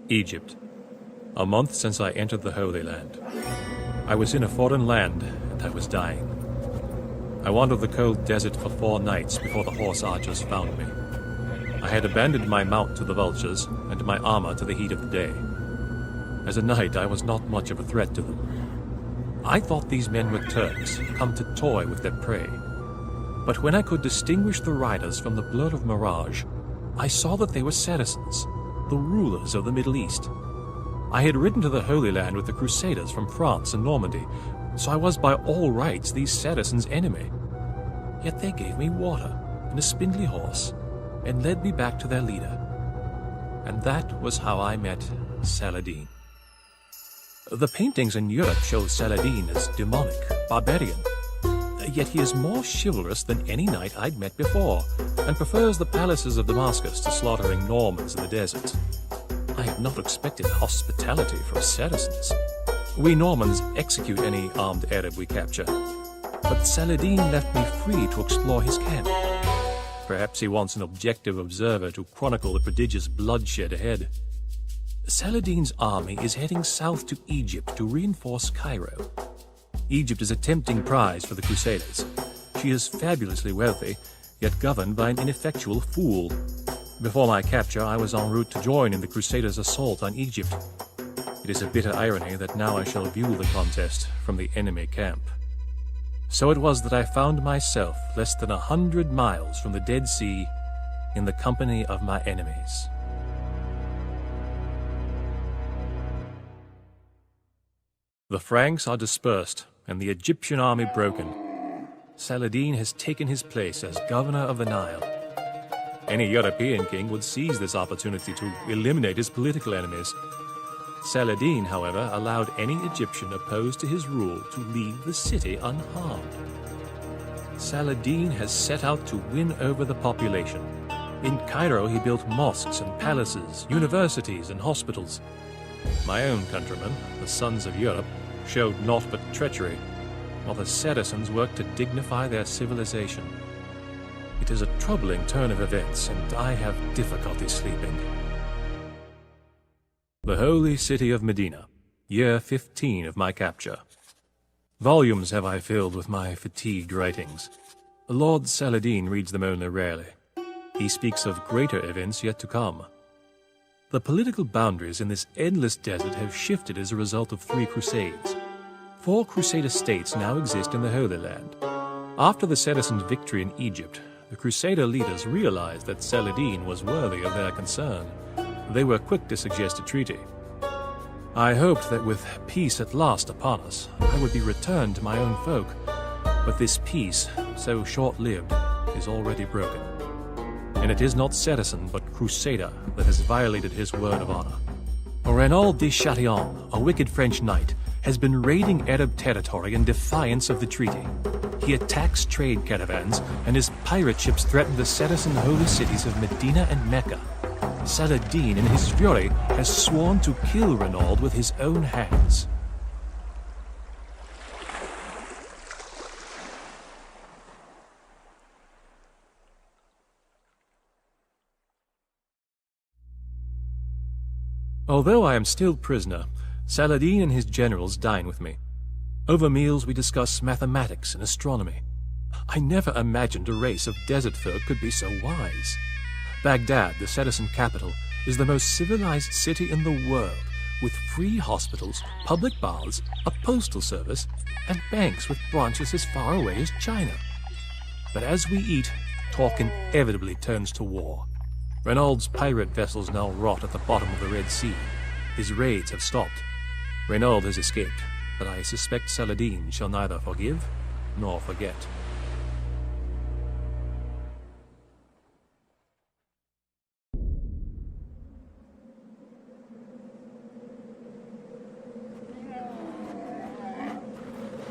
Egypt. A month since I entered the Holy Land. I was in a foreign land, and I was dying. I wandered the cold desert for 4 nights before the horse archers found me. I had abandoned my mount to the vultures, and my armor to the heat of the day. As a knight, I was not much of a threat to them. I thought these men were Turks, come to toy with their prey. But when I could distinguish the riders from the blur of mirage, I saw that they were Saracens, the rulers of the Middle East. I had ridden to the Holy Land with the Crusaders from France and Normandy, so I was by all rights these Saracens' enemy. Yet they gave me water and a spindly horse, and led me back to their leader. And that was how I met Saladin. The paintings in Europe show Saladin as demonic, barbarian. Yet he is more chivalrous than any knight I'd met before, and prefers the palaces of Damascus to slaughtering Normans in the desert. I had not expected hospitality from Saracens. We Normans execute any armed Arab we capture, but Saladin left me free to explore his camp. Perhaps he wants an objective observer to chronicle the prodigious bloodshed ahead. Saladin's army is heading south to Egypt to reinforce Cairo. Egypt is a tempting prize for the Crusaders. She is fabulously wealthy, yet governed by an ineffectual fool. Before my capture, I was en route to join in the Crusaders' assault on Egypt. It is a bitter irony that now I shall view the contest from the enemy camp. So it was that I found myself less than 100 miles from the Dead Sea in the company of my enemies. The Franks are dispersed, and the Egyptian army broken. Saladin has taken his place as governor of the Nile. Any European king would seize this opportunity to eliminate his political enemies. Saladin, however, allowed any Egyptian opposed to his rule to leave the city unharmed. Saladin has set out to win over the population. In Cairo, he built mosques and palaces, universities and hospitals. My own countrymen, the sons of Europe, showed naught but treachery, while the Saracens worked to dignify their civilization. It is a troubling turn of events, and I have difficulty sleeping. The holy city of Medina, year 15 of my capture. Volumes have I filled with my fatigued writings. Lord Saladin reads them only rarely. He speaks of greater events yet to come. The political boundaries in this endless desert have shifted as a result of 3 crusades. 4 Crusader states now exist in the Holy Land. After the Saracen victory in Egypt, the Crusader leaders realized that Saladin was worthy of their concern. They were quick to suggest a treaty. I hoped that with peace at last upon us, I would be returned to my own folk. But this peace, so short-lived, is already broken. And it is not Saracen but Crusader that has violated his word of honor. Renaud de Chatillon, a wicked French knight, has been raiding Arab territory in defiance of the treaty. He attacks trade caravans, and his pirate ships threaten the Saracen holy cities of Medina and Mecca. Saladin, in his fury, has sworn to kill Renaud with his own hands. Although I am still prisoner, Saladin and his generals dine with me. Over meals we discuss mathematics and astronomy. I never imagined a race of desert folk could be so wise. Baghdad, the Saracen capital, is the most civilized city in the world, with free hospitals, public baths, a postal service, and banks with branches as far away as China. But as we eat, talk inevitably turns to war. Renaud's pirate vessels now rot at the bottom of the Red Sea. His raids have stopped. Renaud has escaped, but I suspect Saladin shall neither forgive nor forget.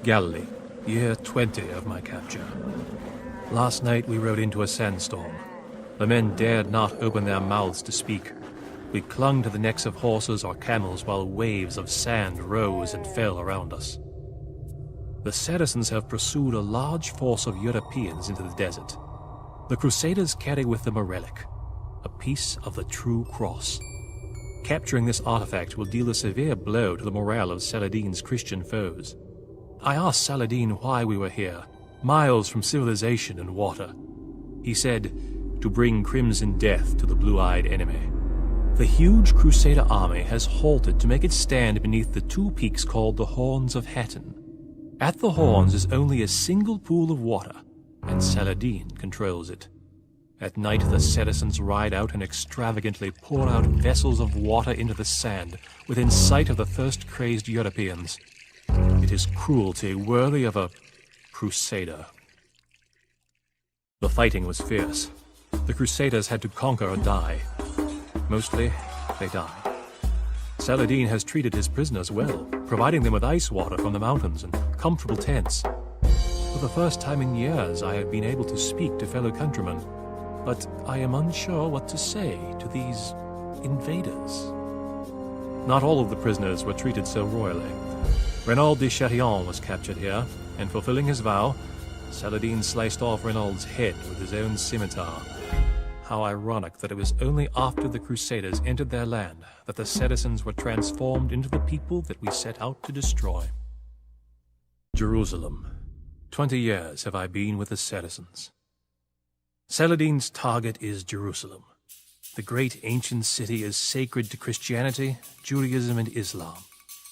Galilee, year 20 of my capture. Last night we rode into a sandstorm. The men dared not open their mouths to speak. We clung to the necks of horses or camels while waves of sand rose and fell around us. The Saracens have pursued a large force of Europeans into the desert. The Crusaders carry with them a relic, a piece of the true cross. Capturing this artifact will deal a severe blow to the morale of Saladin's Christian foes. I asked Saladin why we were here, miles from civilization and water. He said, to bring crimson death to the blue-eyed enemy. The huge Crusader army has halted to make it stand beneath the two peaks called the Horns of Hattin. At the Horns is only a single pool of water, and Saladin controls it. At night the Saracens ride out and extravagantly pour out vessels of water into the sand, within sight of the thirst-crazed Europeans. It is cruelty worthy of a Crusader. The fighting was fierce. The Crusaders had to conquer or die. Mostly, they died. Saladin has treated his prisoners well, providing them with ice water from the mountains and comfortable tents. For the first time in years, I have been able to speak to fellow countrymen, but I am unsure what to say to these invaders. Not all of the prisoners were treated so royally. Renaud de Chatillon was captured here, and fulfilling his vow, Saladin sliced off Renaud's head with his own scimitar. How ironic that it was only after the Crusaders entered their land that the Saracens were transformed into the people that we set out to destroy. Jerusalem. 20 years have I been with the Saracens. Saladin's target is Jerusalem. The great ancient city is sacred to Christianity, Judaism, and Islam,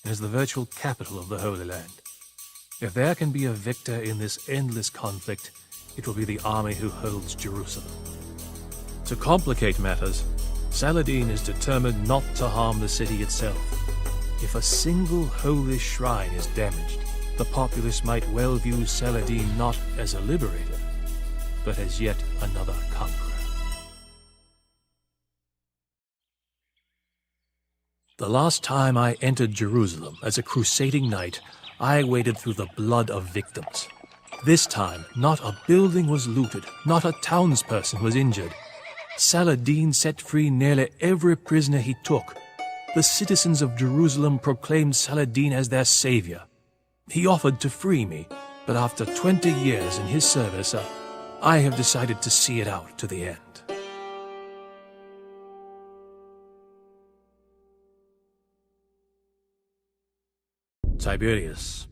and is the virtual capital of the Holy Land. If there can be a victor in this endless conflict, it will be the army who holds Jerusalem. To complicate matters, Saladin is determined not to harm the city itself. If a single holy shrine is damaged, the populace might well view Saladin not as a liberator, but as yet another conqueror. The last time I entered Jerusalem as a crusading knight, I waded through the blood of victims. This time, not a building was looted, not a townsperson was injured. Saladin set free nearly every prisoner he took. The citizens of Jerusalem proclaimed Saladin as their savior. He offered to free me, but after 20 years in his service, I have decided to see it out to the end. Tiberius,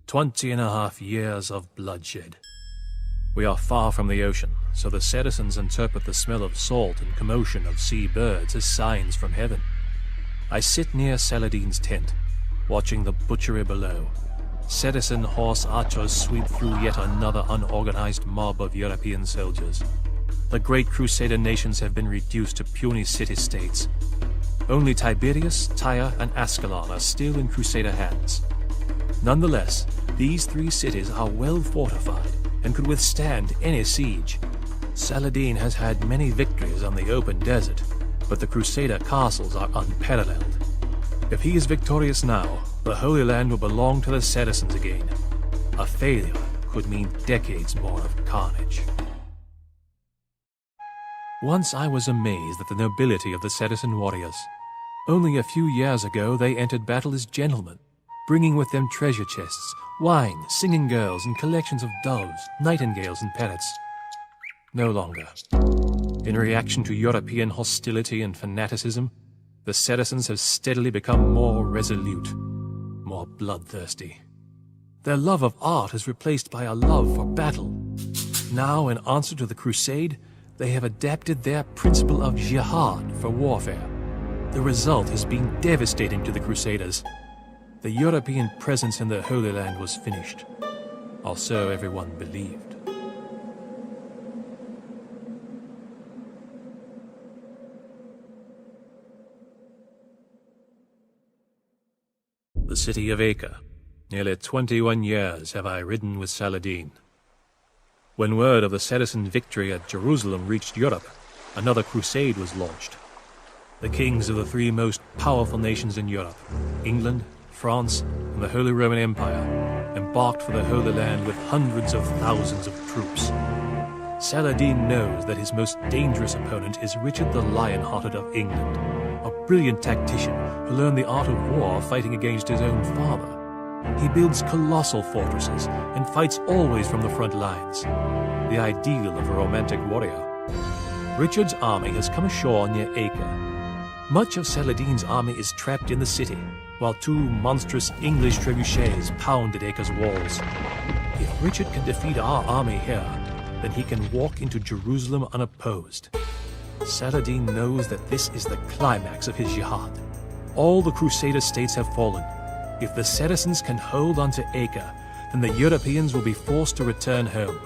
20.5 years of bloodshed. We are far from the ocean, so the Saracens interpret the smell of salt and commotion of sea birds as signs from heaven. I sit near Saladin's tent, watching the butchery below. Saracen horse archers sweep through yet another unorganized mob of European soldiers. The great Crusader nations have been reduced to puny city-states. Only Tiberias, Tyre, and Ascalon are still in Crusader hands. Nonetheless, these three cities are well fortified and could withstand any siege. Saladin has had many victories on the open desert, but the Crusader castles are unparalleled. If he is victorious now, the Holy Land will belong to the Saracens again. A failure could mean decades more of carnage. Once I was amazed at the nobility of the Saracen warriors. Only a few years ago they entered battle as gentlemen, bringing with them treasure chests, wine, singing girls, and collections of doves, nightingales, and parrots. No longer. In reaction to European hostility and fanaticism, the Saracens have steadily become more resolute, more bloodthirsty. Their love of art is replaced by a love for battle. Now, in answer to the crusade, they have adapted their principle of jihad for warfare. The result has been devastating to the Crusaders. The European presence in the Holy Land was finished, or so everyone believed. The city of Acre. Nearly 21 years have I ridden with Saladin. When word of the Saracen victory at Jerusalem reached Europe, another crusade was launched. The kings of the three most powerful nations in Europe, England, France, and the Holy Roman Empire, embarked for the Holy Land with hundreds of thousands of troops. Saladin knows that his most dangerous opponent is Richard the Lion-Hearted of England, a brilliant tactician who learned the art of war fighting against his own father. He builds colossal fortresses and fights always from the front lines, the ideal of a romantic warrior. Richard's army has come ashore near Acre. Much of Saladin's army is trapped in the city, while two monstrous English trebuchets pound at Acre's walls. If Richard can defeat our army here, then he can walk into Jerusalem unopposed. Saladin knows that this is the climax of his jihad. All the Crusader states have fallen. If the Saracens can hold on to Acre, then the Europeans will be forced to return home.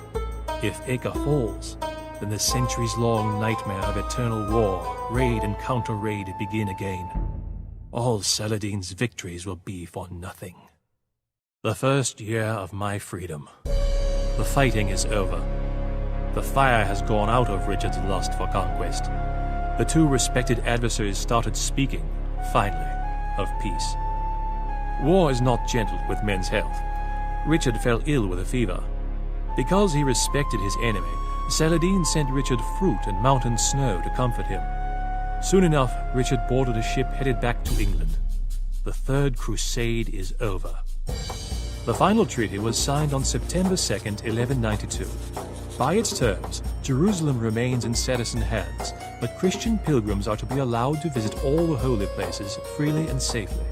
If Acre falls, then the centuries-long nightmare of eternal war, raid and counter-raid begin again. All Saladin's victories will be for nothing. The first year of my freedom. The fighting is over. The fire has gone out of Richard's lust for conquest. The two respected adversaries started speaking, finally, of peace. War is not gentle with men's health. Richard fell ill with a fever. Because he respected his enemy, Saladin sent Richard fruit and mountain snow to comfort him. Soon enough, Richard boarded a ship headed back to England. The Third Crusade is over. The final treaty was signed on September 2nd, 1192. By its terms, Jerusalem remains in Saracen hands, but Christian pilgrims are to be allowed to visit all the holy places freely and safely.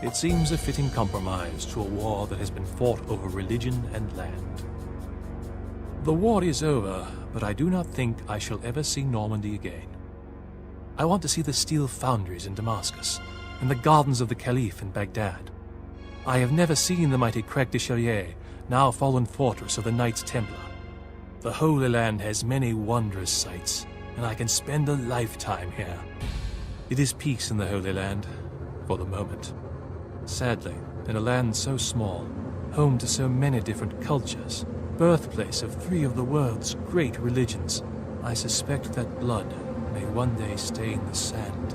It seems a fitting compromise to a war that has been fought over religion and land. The war is over, but I do not think I shall ever see Normandy again. I want to see the steel foundries in Damascus, and the gardens of the Caliph in Baghdad. I have never seen the mighty Crac de Chalier, now fallen fortress of the Knights Templar. The Holy Land has many wondrous sights, and I can spend a lifetime here. It is peace in the Holy Land, for the moment. Sadly, in a land so small, home to so many different cultures, birthplace of three of the world's great religions, I suspect that blood may one day stain the sand.